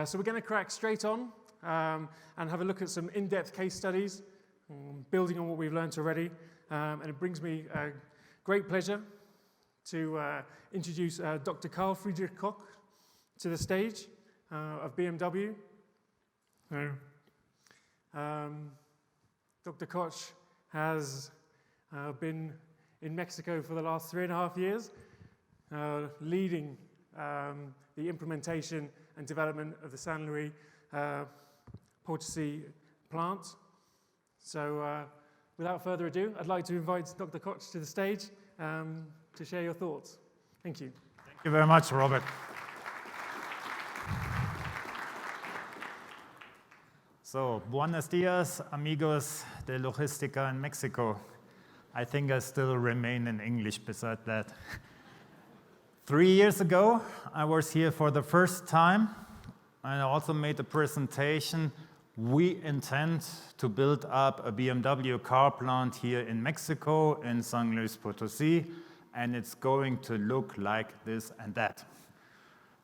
So we're going to crack straight on and have a look at some in-depth case studies, building on what we've learned already. And it brings me great pleasure to introduce Dr. Karl Friedrich Koch to the stage of BMW. Dr. Koch has been in Mexico for the last 3.5 years, leading the implementation and development of the San Luis Potosi plant. So without further ado, I'd like to invite Dr. Koch to the stage to share your thoughts. Thank you. Thank you very much, Robert. So, buenos dias, amigos de Logística in Mexico. I think I still remain in English beside that. 3 years ago, I was here for the first time, and I also made a presentation. We intend to build up a BMW car plant here in Mexico, in San Luis Potosi, and it's going to look like this and that.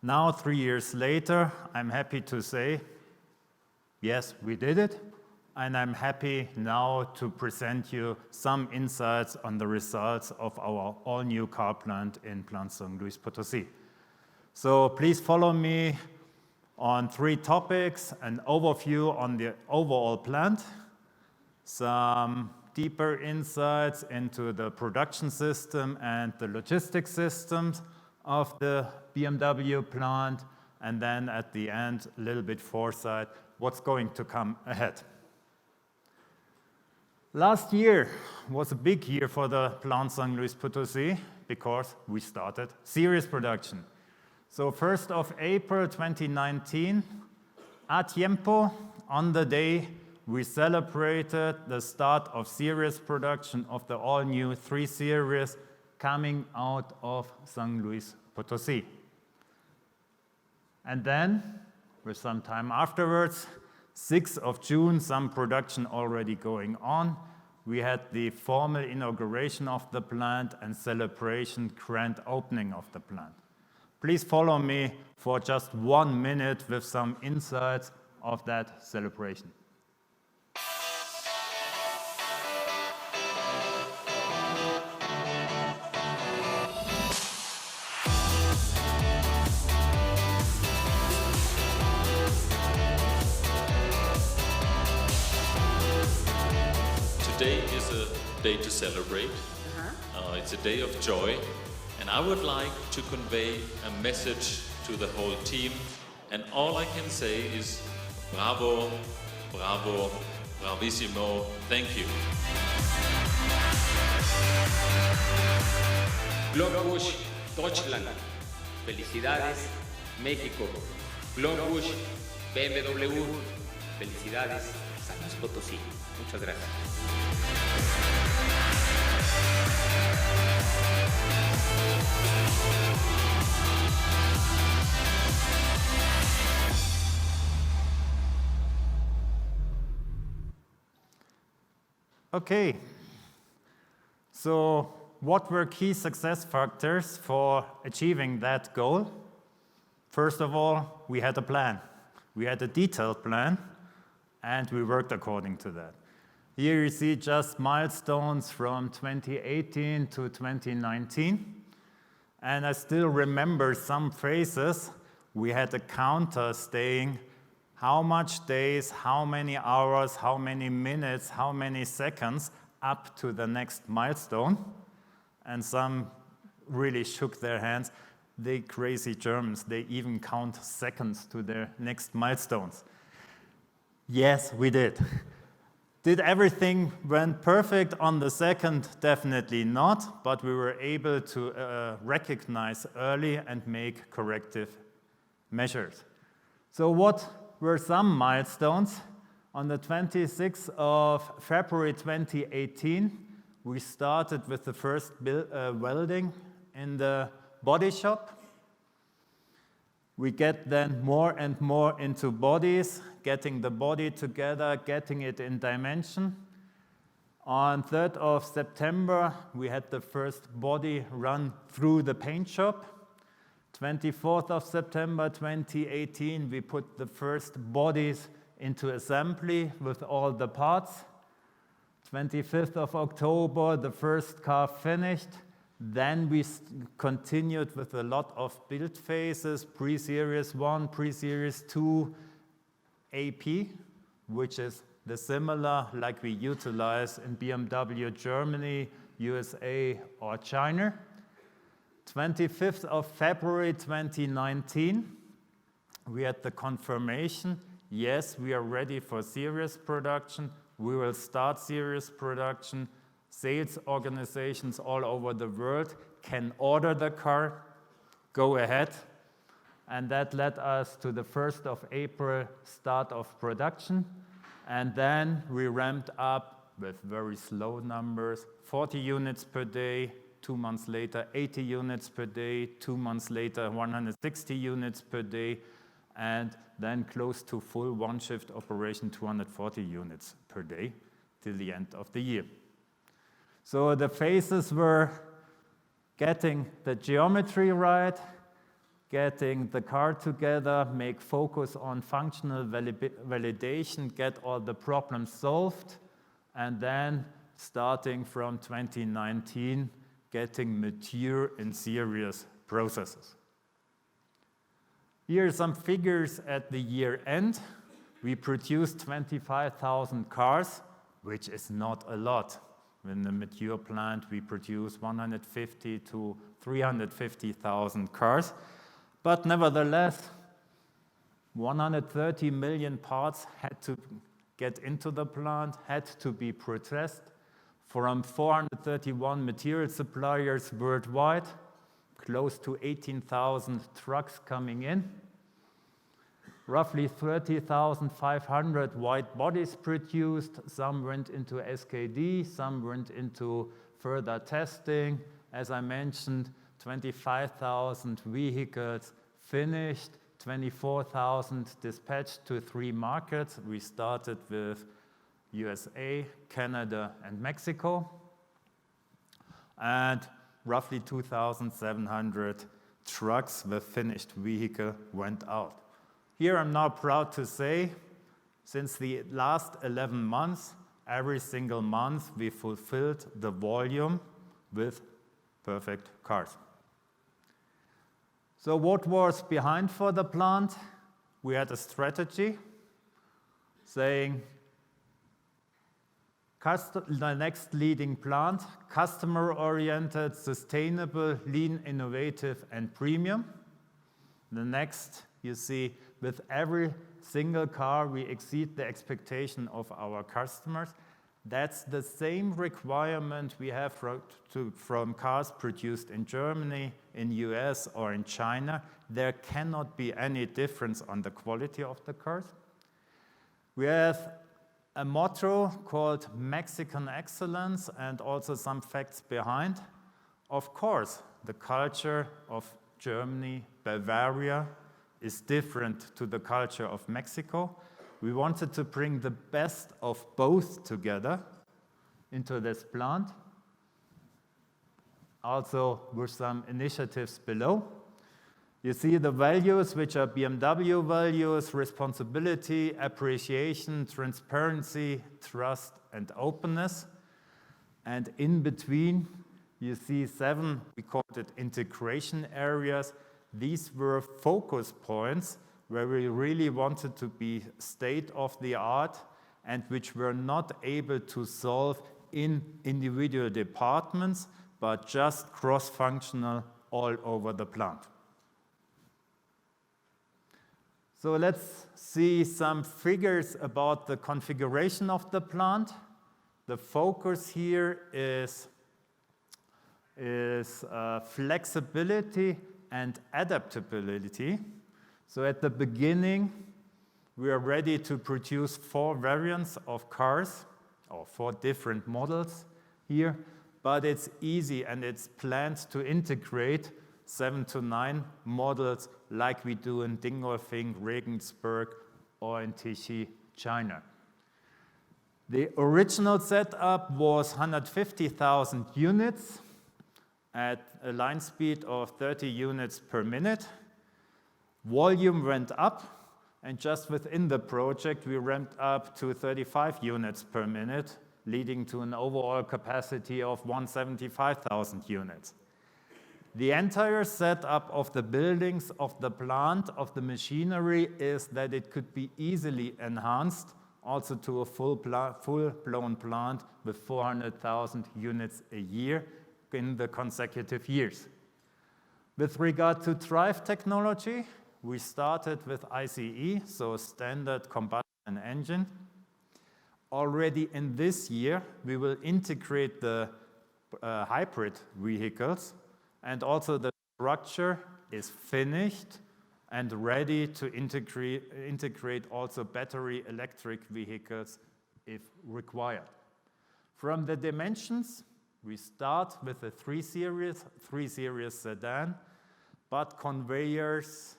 Now, 3 years later, I'm happy to say, yes, we did it, and I'm happy now to present you some insights on the results of our all-new car plant in Plant San Luis Potosi. So please follow me on 3 topics: an overview on the overall plant, some deeper insights into the production system and the logistics systems of the BMW plant, and then at the end, a little bit foresight, what's going to come ahead. Last year was a big year for the plant San Luis Potosi because we started series production. So 1st of April 2019, a tiempo, on the day we celebrated the start of series production of the all-new 3 Series coming out of San Luis Potosi. And then, with some time afterwards, 6th of June, some production already going on. We had the formal inauguration of the plant and celebration grand opening of the plant. Please follow me for just 1 minute with some insights of that celebration. Today is a day to celebrate. It's a day of joy, and I would like to convey a message to the whole team, and all I can say is bravo, bravo, bravissimo, thank you. Glückwunsch Deutschland, felicidades México, Glückwunsch BMW, felicidades San Luis Potosí. Muchas gracias. Okay, so what were key success factors for achieving that goal? First of all, we had a plan. We had a detailed plan, and we worked according to that. Here you see just milestones from 2018 to 2019. And I still remember some phrases. We had a counter saying how much days, how many hours, how many minutes, how many seconds up to the next milestone. And some really shook their hands. They crazy Germans, they even count seconds to their next milestones. Yes, we did. Did everything went perfect on the second? Definitely not, but we were able to recognize early and make corrective measures. So what were some milestones? On the 26th of February 2018, we started with the first welding in the body shop. We get then more and more into bodies, getting the body together, getting it in dimension. On 3rd of September, we had the first body run through the paint shop. 24th of September 2018, we put the first bodies into assembly with all the parts. 25th of October, the first car finished. Then we continued with a lot of build phases, pre-series 1, pre-series 2, AP, which is the similar like we utilize in BMW Germany, USA, or China. 25th of February 2019, we had the confirmation, yes, we are ready for series production. We will start series production. Sales organizations all over the world can order the car, go ahead. And that led us to the 1st of April start of production. And then we ramped up with very slow numbers, 40 units per day, 2 months later, 80 units per day, 2 months later, 160 units per day, and then close to full one-shift operation, 240 units per day till the end of the year. So the phases were getting the geometry right, getting the car together, make focus on functional validation, get all the problems solved, and then starting from 2019, getting mature and serious processes. Here are some figures at the year end. We produced 25,000 cars, which is not a lot. In the mature plant, we produce 150 to 350,000 cars. But nevertheless, 130 million parts had to get into the plant, had to be processed from 431 material suppliers worldwide, close to 18,000 trucks coming in, roughly 30,500 white bodies produced. Some went into SKD, some went into further testing. As I mentioned, 25,000 vehicles finished, 24,000 dispatched to 3 markets. We started with USA, Canada, and Mexico. And roughly 2,700 trucks with finished vehicle went out. Here I'm now proud to say, since the last 11 months, every single month we fulfilled the volume with perfect cars. So what was behind for the plant? We had a strategy saying, the next leading plant, customer-oriented, sustainable, lean, innovative, and premium. The next, you see, with every single car, we exceed the expectation of our customers. That's the same requirement we have from cars produced in Germany, in US, or in China. There cannot be any difference on the quality of the cars. We have a motto called Mexican Excellence, and also some facts behind. Of course, the culture of Germany, Bavaria, is different to the culture of Mexico. We wanted to bring the best of both together into this plant. Also with some initiatives below. You see the values, which are BMW values: responsibility, appreciation, transparency, trust, and openness. And in between, you see 7, we called it integration areas. These were focus points where we really wanted to be state-of-the-art and which were not able to solve in individual departments, but just cross-functional all over the plant. So let's see some figures about the configuration of the plant. The focus here is flexibility and adaptability. So at the beginning, we are ready to produce 4 variants of cars, or 4 different models here, but it's easy and it's planned to integrate 7 to 9 models like we do in Dingolfing, Regensburg, or in Tichy, China. The original setup was 150,000 units, at a line speed of 30 units per minute. Volume went up, and just within the project, we ramped up to 35 units per minute, leading to an overall capacity of 175,000 units. The entire setup of the buildings, of the plant, of the machinery is that it could be easily enhanced also to a full-blown plant with 400,000 units a year in the consecutive years. With regard to drive technology, we started with ICE, so standard combustion engine. Already in this year, we will integrate the hybrid vehicles, and also the structure is finished and ready to integrate also battery electric vehicles if required. From the dimensions, we start with a 3 Series sedan, but conveyors,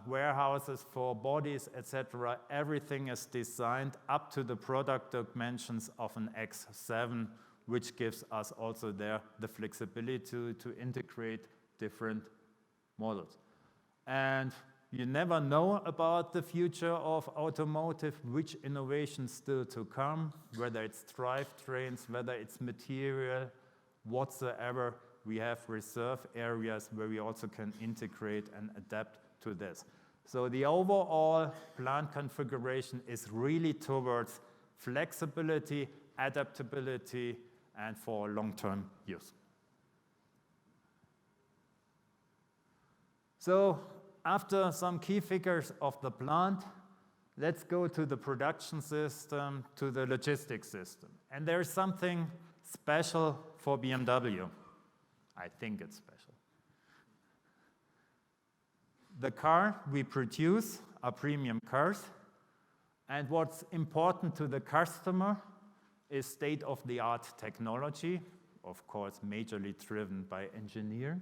warehouses for bodies, etc., everything is designed up to the product dimensions of an X7, which gives us also there the flexibility to integrate different models. And you never know about the future of automotive, which innovations still to come, whether it's drivetrains, whether it's material, whatsoever. We have reserve areas where we also can integrate and adapt to this. So the overall plant configuration is really towards flexibility, adaptability, and for long-term use. So after some key figures of the plant, let's go to the production system, to the logistics system. And there's something special for BMW. I think it's special. The car we produce are premium cars, and what's important to the customer is state-of-the-art technology, of course, majorly driven by engineering.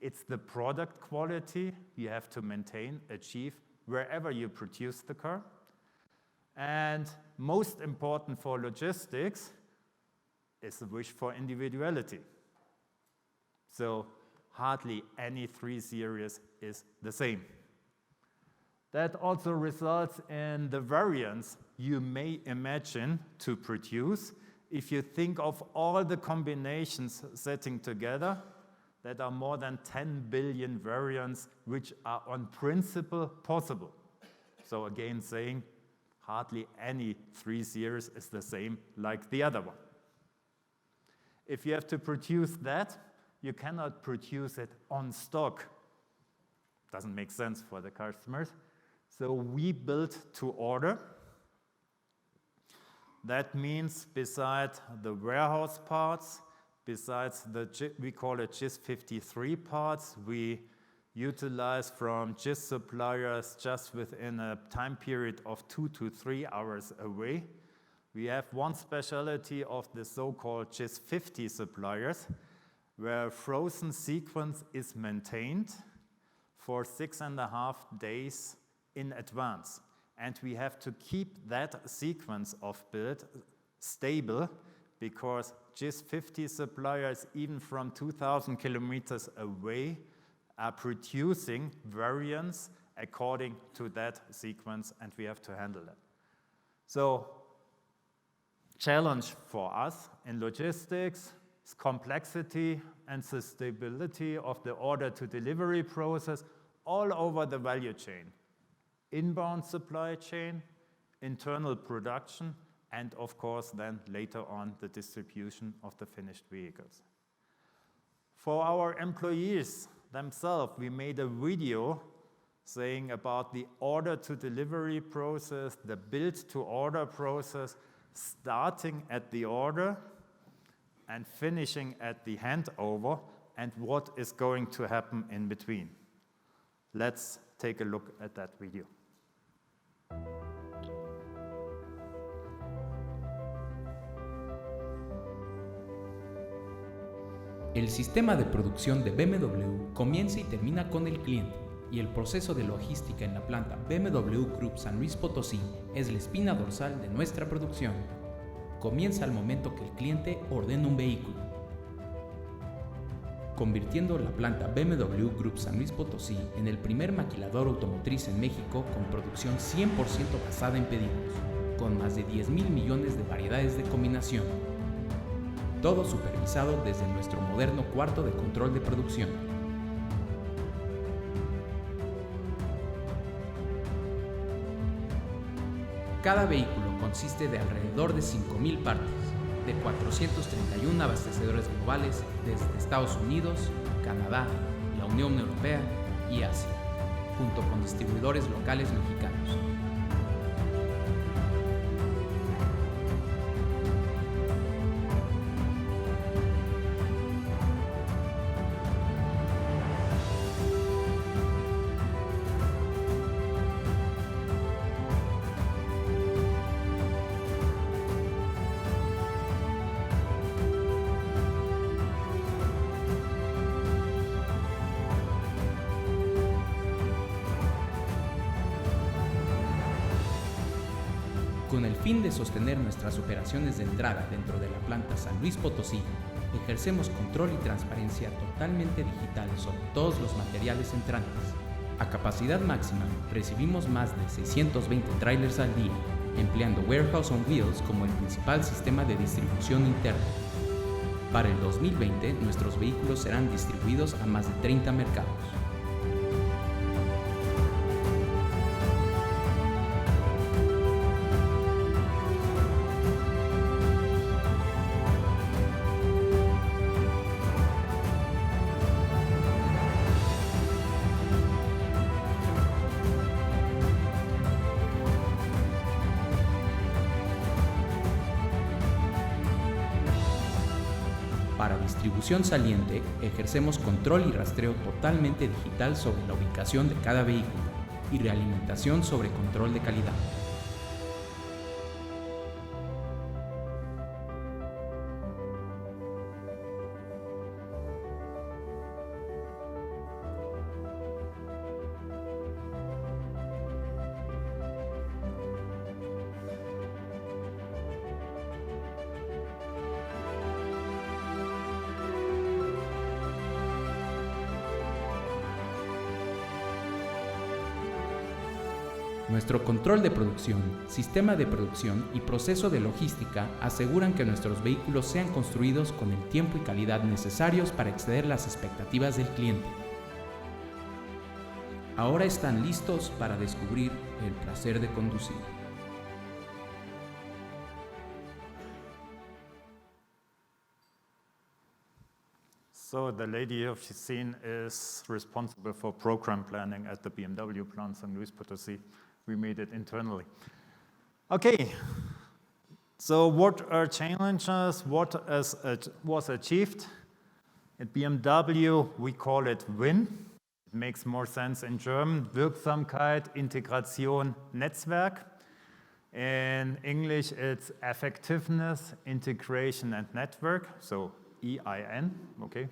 It's the product quality you have to maintain, achieve, wherever you produce the car. And most important for logistics is the wish for individuality. So hardly any 3 Series is the same. That also results in the variants you may imagine to produce. If you think of all the combinations setting together, that are more than 10 billion variants which are on principle possible. So again saying, hardly any 3 Series is the same like the other one. If you have to produce that, you cannot produce it on stock. Doesn't make sense for the customers. So we build to order. That means besides the warehouse parts, besides the, we call it GIS 53 parts, we utilize from GIS suppliers just within a time period of 2 to 3 hours away. We have one specialty of the so-called GIS 50 suppliers, where frozen sequence is maintained for 6.5 days in advance. And we have to keep that sequence of build stable because GIS 50 suppliers, even from 2,000 kilometers away, are producing variants according to that sequence, and we have to handle that. So, challenge for us in logistics is complexity and sustainability of the order-to-delivery process all over the value chain. Inbound supply chain, internal production, and of course then later on the distribution of the finished vehicles. For our employees themselves, we made a video saying about the order-to-delivery process, the build-to-order process, starting at the order and finishing at the handover, and what is going to happen in between. Let's take a look at that video. El sistema de producción de BMW comienza y termina con el cliente, y el proceso de logística en la planta BMW Group San Luis Potosí es la espina dorsal de nuestra producción. Comienza al momento que el cliente ordena un vehículo. convirtiendo la planta BMW Group San Luis Potosí en el primer maquilador automotriz en México con producción 100% basada en pedidos, con más de 10,000 millones de variedades de combinación. Todo supervisado desde nuestro moderno cuarto de control de producción. Cada vehículo consiste de alrededor de 5,000 partes, de 431 abastecedores globales desde Estados Unidos, Canadá, la Unión Europea y Asia, junto con distribuidores locales mexicanos. Con el fin de sostener nuestras operaciones de entrada dentro de la planta San Luis Potosí, ejercemos control y transparencia totalmente digital sobre todos los materiales entrantes. A capacidad máxima, recibimos más de 620 trailers al día, empleando Warehouse on Wheels como el principal sistema de distribución interna. Para el 2020, nuestros vehículos serán distribuidos a más de 30 mercados. Para distribución saliente, ejercemos control y rastreo totalmente digital sobre la ubicación de cada vehículo y realimentación sobre control de calidad. Nuestro control de producción, sistema de producción y proceso de logística aseguran que nuestros vehículos sean construidos con el tiempo y calidad necesarios para exceder las expectativas del cliente. Ahora están listos para descubrir el placer de conducir. So the lady you've seen is responsible for program planning at the BMW plant San Luis Potosi. We made it internally. Okay, so what are challenges? What was achieved? At BMW, we call it WIN. It makes more sense in German. Wirksamkeit, Integration, Netzwerk. In English, it's effectiveness, integration, and network. So EIN, okay.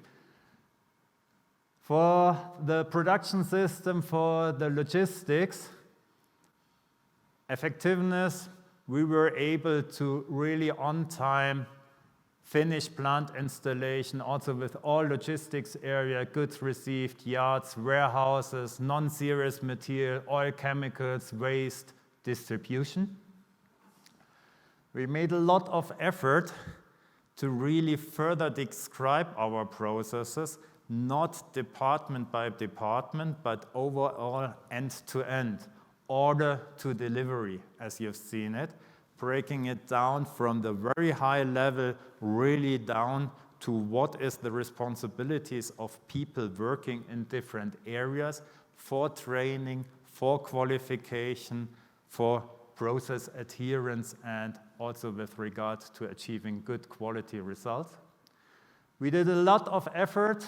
For the production system, for the logistics, effectiveness, we were able to really on time finish plant installation, also with all logistics area, goods received, yards, warehouses, non-serious material, oil, chemicals, waste, distribution. We made a lot of effort to really further describe our processes, not department by department, but overall end-to-end. Order to delivery, as you've seen it, breaking it down from the very high level really down to what is the responsibilities of people working in different areas for training, for qualification, for process adherence, and also with regard to achieving good quality results. We did a lot of effort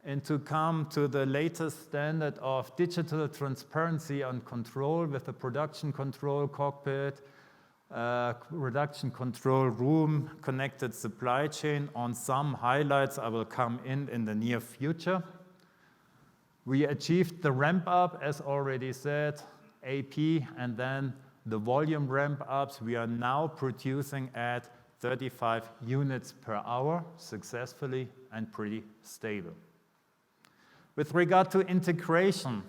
and to come to the latest standard of digital transparency and control with the production control cockpit, production control room, connected supply chain. On some highlights I will come in the near future. We achieved the ramp up, as already said, AP, and then the volume ramp ups. We are now producing at 35 units per hour successfully and pretty stable. With regard to integration,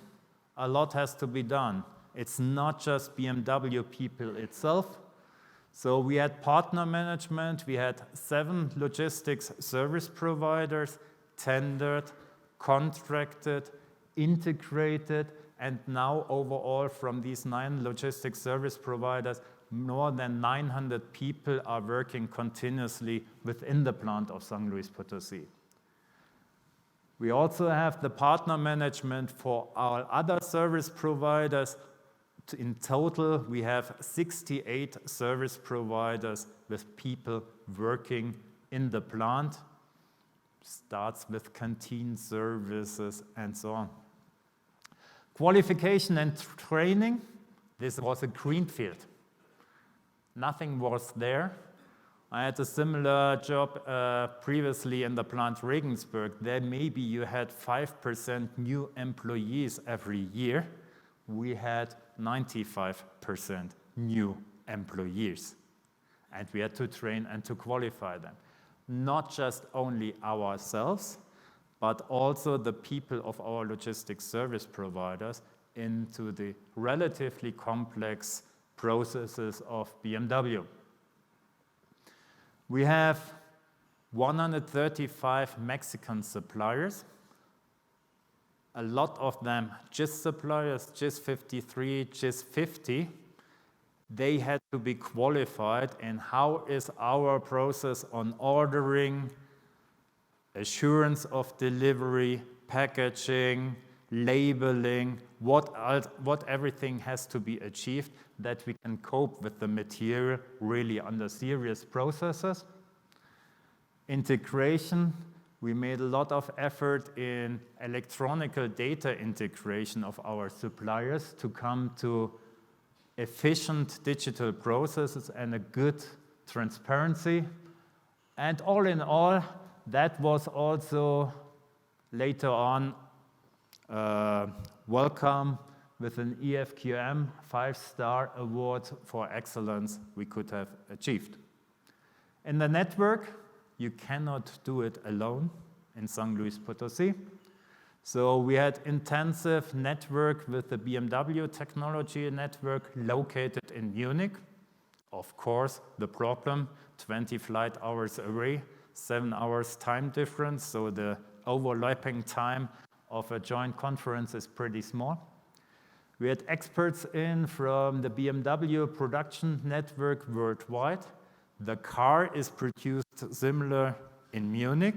a lot has to be done. It's not just BMW people itself. So we had partner management, we had 7 logistics service providers, tendered, contracted, integrated, and now overall from these 9 logistics service providers, more than 900 people are working continuously within the plant of San Luis Potosi. We also have the partner management for our other service providers. In total, we have 68 service providers with people working in the plant. Starts with canteen services and so on. Qualification and training, this was a greenfield. Nothing was there. I had a similar job previously in the plant Regensburg. There maybe you had 5% new employees every year. We had 95% new employees. And we had to train and to qualify them. Not just only ourselves, but also the people of our logistics service providers into the relatively complex processes of BMW. We have 135 Mexican suppliers. A lot of them GIS suppliers, GIS 53, GIS 50. They had to be qualified in how is our process on ordering, assurance of delivery, packaging, labeling, what everything has to be achieved that we can cope with the material really under serious processes. Integration, we made a lot of effort in electronic data integration of our suppliers to come to efficient digital processes and a good transparency. And all in all, that was also later on welcome with an EFQM 5-star award for excellence we could have achieved. In the network, you cannot do it alone in San Luis Potosi. So we had intensive network with the BMW technology network located in Munich. Of course, the problem, 20 flight hours away, 7 hours time difference, so the overlapping time of a joint conference is pretty small. We had experts in from the BMW production network worldwide. The car is produced similar in Munich.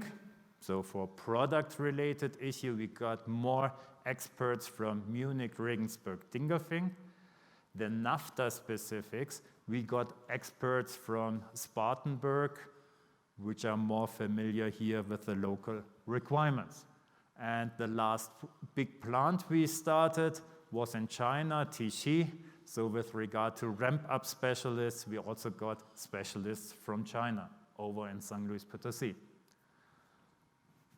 So for product-related issue, we got more experts from Munich, Regensburg, Dingolfing. The NAFTA specifics, we got experts from Spartanburg, which are more familiar here with the local requirements. And the last big plant we started was in China, Tiexi. So with regard to ramp-up specialists, we also got specialists from China over in San Luis Potosi.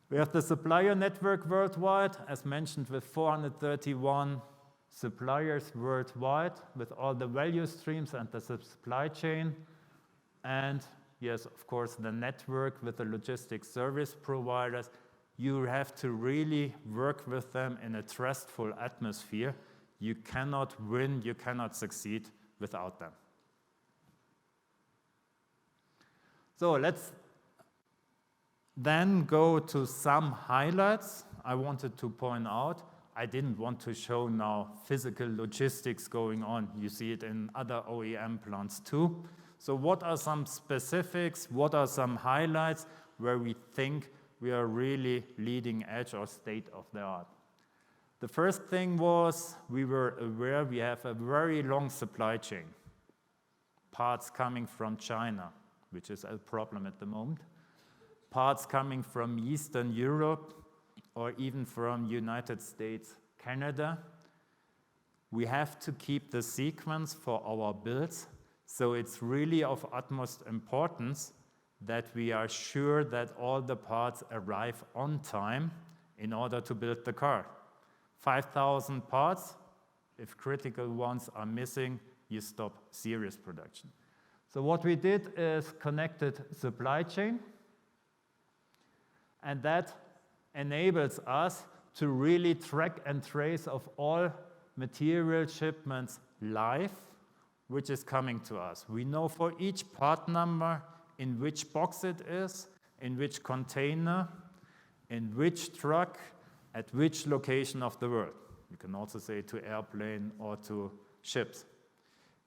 We have the supplier network worldwide, as mentioned, with 431 suppliers worldwide, with all the value streams and the supply chain. And yes, of course, the network with the logistics service providers. You have to really work with them in a trustful atmosphere. You cannot win, you cannot succeed without them. So let's then go to some highlights I wanted to point out. I didn't want to show now physical logistics going on. You see it in other OEM plants too. So what are some specifics? What are some highlights where we think we are really leading edge or state of the art? The first thing was we were aware we have a very long supply chain. Parts coming from China, which is a problem at the moment. Parts coming from Eastern Europe or even from United States, Canada. We have to keep the sequence for our builds. So it's really of utmost importance that we are sure that all the parts arrive on time in order to build the car. 5,000 parts, if critical ones are missing, you stop serious production. So what we did is connected supply chain, and that enables us to really track and trace of all material shipments live, which is coming to us. We know for each part number in which box it is, in which container, in which truck, at which location of the world. You can also say to airplane or to ships.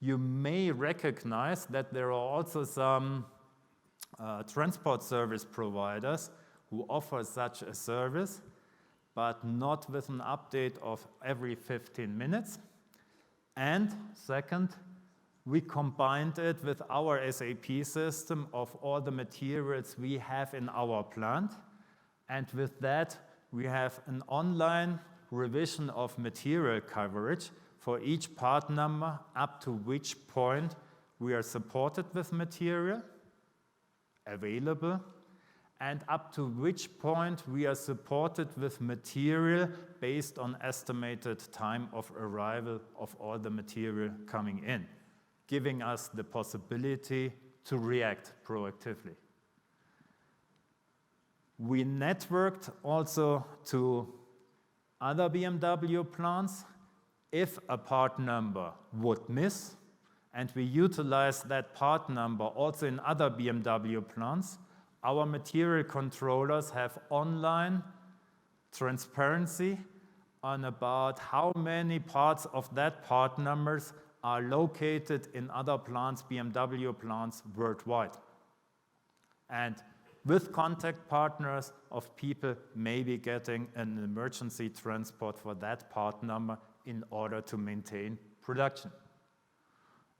You may recognize that there are also some transport service providers who offer such a service, but not with an update of every 15 minutes. And second, we combined it with our SAP system of all the materials we have in our plant. And with that, we have an online revision of material coverage for each part number up to which point we are supported with material available, and up to which point we are supported with material based on estimated time of arrival of all the material coming in, giving us the possibility to react proactively. We networked also to other BMW plants if a part number would miss, and we utilize that part number also in other BMW plants. Our material controllers have online transparency on about how many parts of that part numbers are located in other plants, BMW plants worldwide. And with contact partners of people maybe getting an emergency transport for that part number in order to maintain production.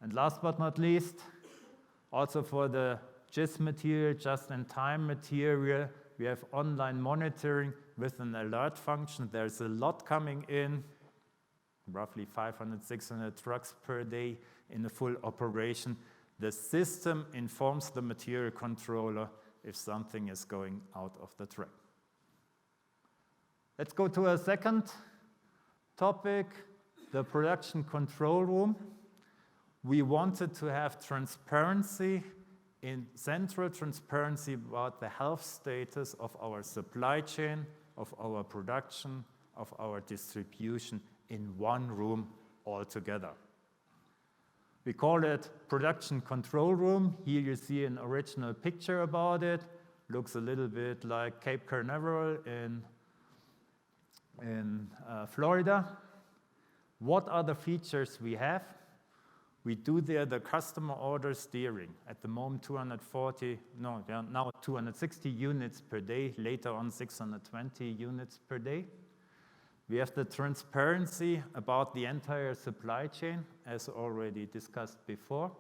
And last but not least, also for the JIS material, just-in-time material, we have online monitoring with an alert function. There's a lot coming in, roughly 500, 600 trucks per day in a full operation. The system informs the material controller if something is going out of the track. Let's go to a second topic, the production control room. We wanted to have transparency, central transparency about the health status of our supply chain, of our production, of our distribution in one room altogether. We call it production control room. Here you see an original picture about it. Looks a little bit like Cape Canaveral in Florida. What are the features we have? We do there the customer order steering. At the moment, now 260 units per day, later on 620 units per day. We have the transparency about the entire supply chain, as already discussed before.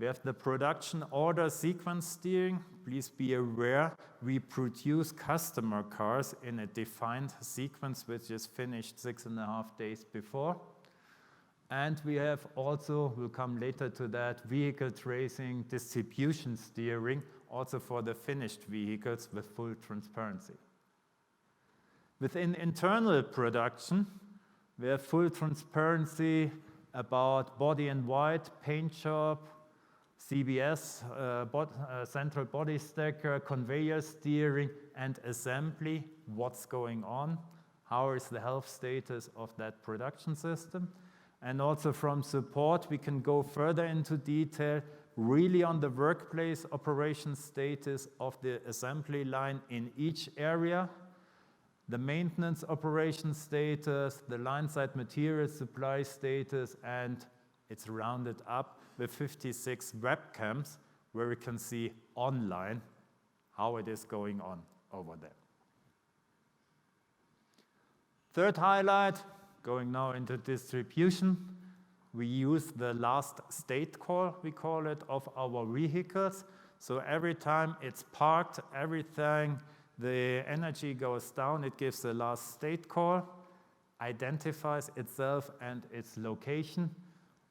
We have the production order sequence steering. Please be aware, we produce customer cars in a defined sequence which is finished 6.5 days before. And we have also, we'll come later to that, vehicle tracing, distribution steering, also for the finished vehicles with full transparency. Within internal production, we have full transparency about body in white, paint shop, CBS, central body stacker, conveyor steering, and assembly, what's going on, how is the health status of that production system. And also from support, we can go further into detail, really on the workplace operation status of the assembly line in each area, the maintenance operation status, the line side material supply status, and it's rounded up with 56 webcams where we can see online how it is going on over there. Third highlight, going now into distribution, we use the last state call, we call it, of our vehicles. So every time it's parked, everything, the energy goes down, it gives the last state call, identifies itself and its location.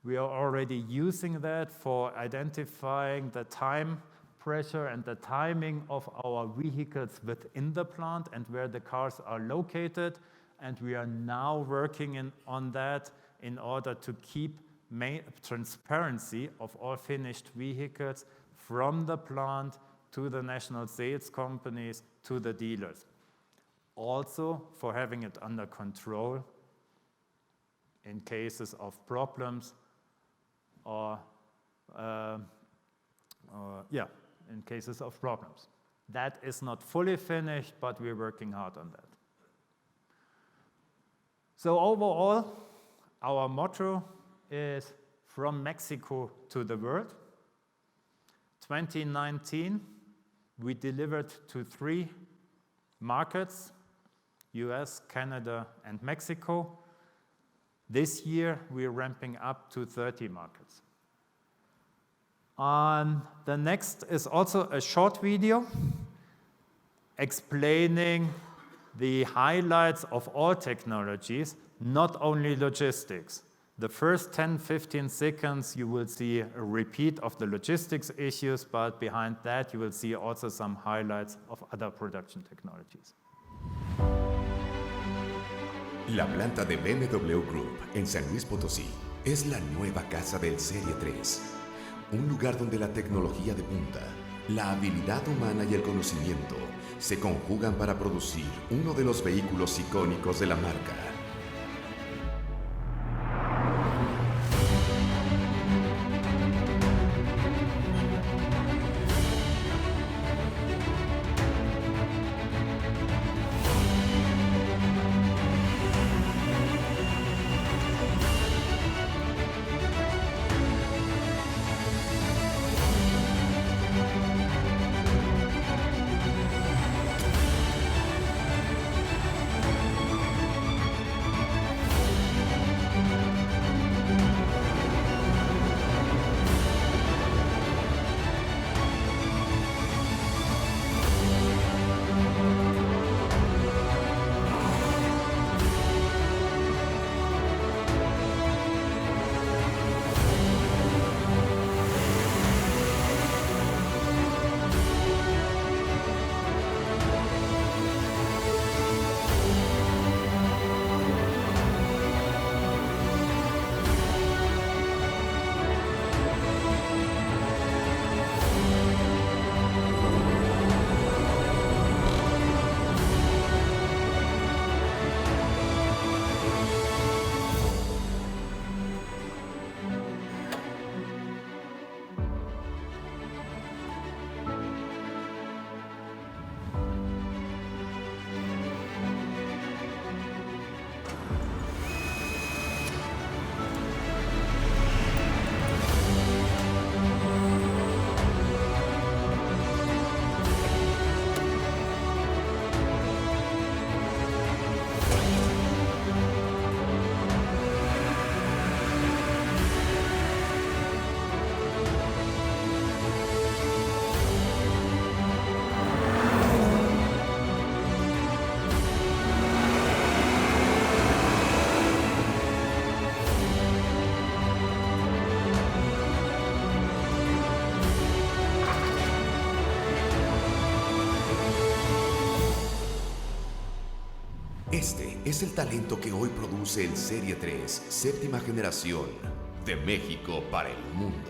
We are already using that for identifying the time pressure and the timing of our vehicles within the plant and where the cars are located. And we are now working on that in order to keep transparency of all finished vehicles from the plant to the national sales companies to the dealers. Also for having it under control in cases of problems in cases of problems. That is not fully finished, but we're working hard on that. So overall, our motto is from Mexico to the world. 2019, we delivered to 3 markets, US, Canada, and Mexico. This year, we're ramping up to 30 markets. The next is also a short video explaining the highlights of all technologies, not only logistics. The first 10-15 seconds, you will see a repeat of the logistics issues, but behind that, you will see also some highlights of other production technologies. La planta de BMW Group en San Luis Potosí es la nueva casa del Serie 3. Un lugar donde la tecnología de punta, la habilidad humana y el conocimiento se conjugan para producir uno de los vehículos icónicos de la marca. Este es el talento que hoy produce el Serie 3, séptima generación, de México para el mundo.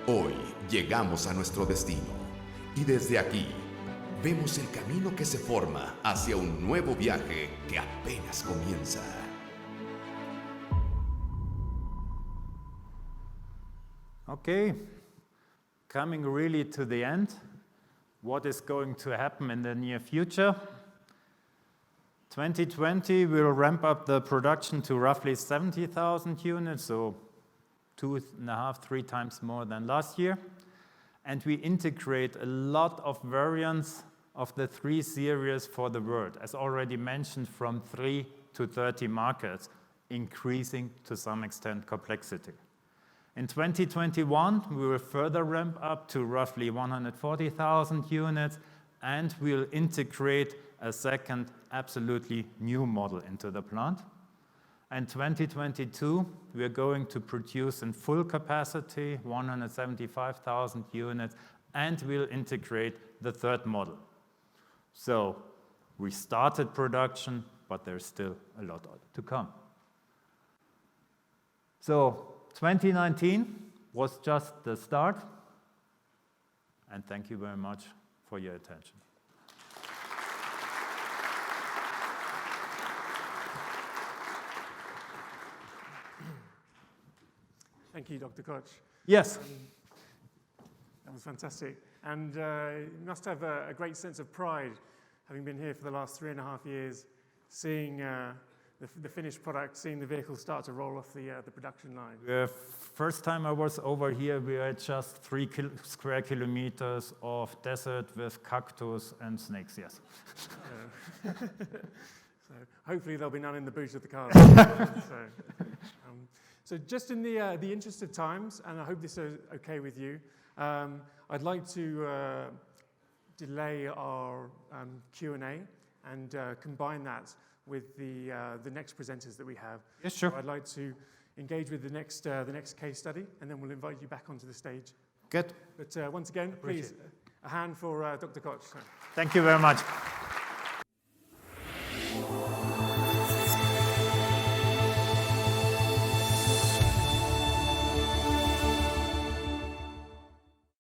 Hoy llegamos a nuestro destino y desde aquí vemos el camino que se forma hacia un nuevo viaje que apenas comienza. Okay, coming really to the end, what is going to happen in the near future? 2020, we'll ramp up the production to roughly 70,000 units, so 2.5, 3 times more than last year. And we integrate a lot of variants of the 3 series for the world, as already mentioned, from 3 to 30 markets, increasing to some extent complexity. In 2021, we will further ramp up to roughly 140,000 units, and we'll integrate a second absolutely new model into the plant. And 2022, we are going to produce in full capacity 175,000 units, and we'll integrate the third model. So we started production, but there's still a lot to come. So 2019 was just the start, and thank you very much for your attention. Thank you, Dr. Koch. Yes. That was fantastic. And you must have a great sense of pride, having been here for the last 3.5 years, seeing the finished product, seeing the vehicle start to roll off the production line. The first time I was over here, we had just 3 square kilometers of desert with cactus and snakes, yes. So hopefully there'll be none in the boot of the car. So just in the interest of times, and I hope this is okay with you, I'd like to delay our Q&A and combine that with the next presenters that we have. Yes, sure. So I'd like to engage with the next case study, and then we'll invite you back onto the stage. Good. But once again, please, a hand for Dr. Koch. Thank you very much.